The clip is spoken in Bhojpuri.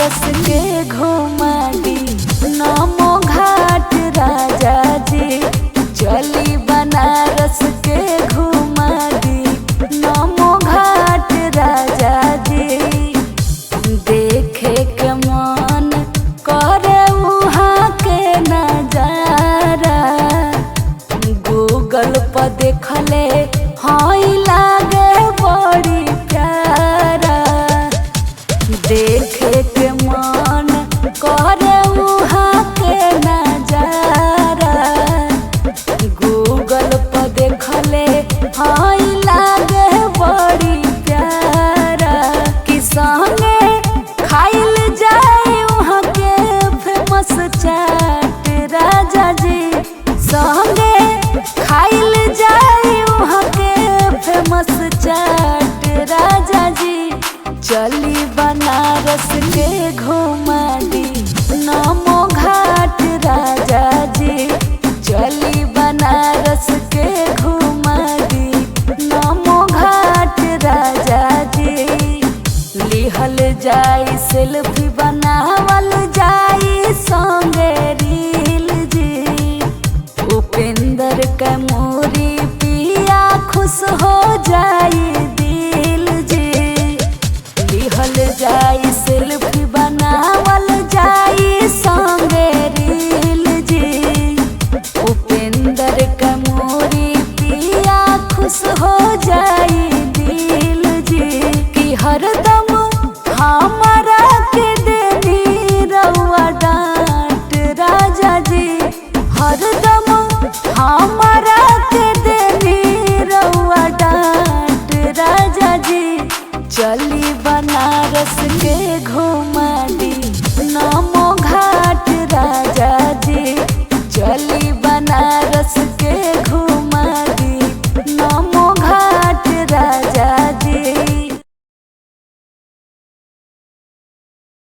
बनारस के घुमा दी नमो घाट राजा जी। चली बनारस के घुमा दी नमो घाट राजा जी। देखे के मन करे वहाँ के नजारा, गूगल पर देखले हई लागे बड़ी प्यारा। देखे के मन करे वहाँ के नजारा, गूगल पर देखले हई लागे बड़ी प्यारा। कि संगे खाइल जाए वहाँ के फेमस चाट राजा जी। संगे खाइल जाए वहाँ के फेमस चाट राजा जी। चली बनारस के घुमा दी नमो घाट राजा जी। चली बनारस के घुमा दी नमो घाट राजा जी। लिहल जाई सेल्फी बनावल जाई संगे रील जी। उपेंद्र के मोरी पिया खुश हो जाई दिल जी। लिहल जाई सेल्फी बनावल जाई संगे रील जी। उपेंद्र के मोरी पिया खुश हो जाई दिल जी। कि हरदम हमारा के देनी रउआ डांट राजा जी। हरदम हमारा के देनी रउआ डांट राजा जी। चली बनारस के घुमा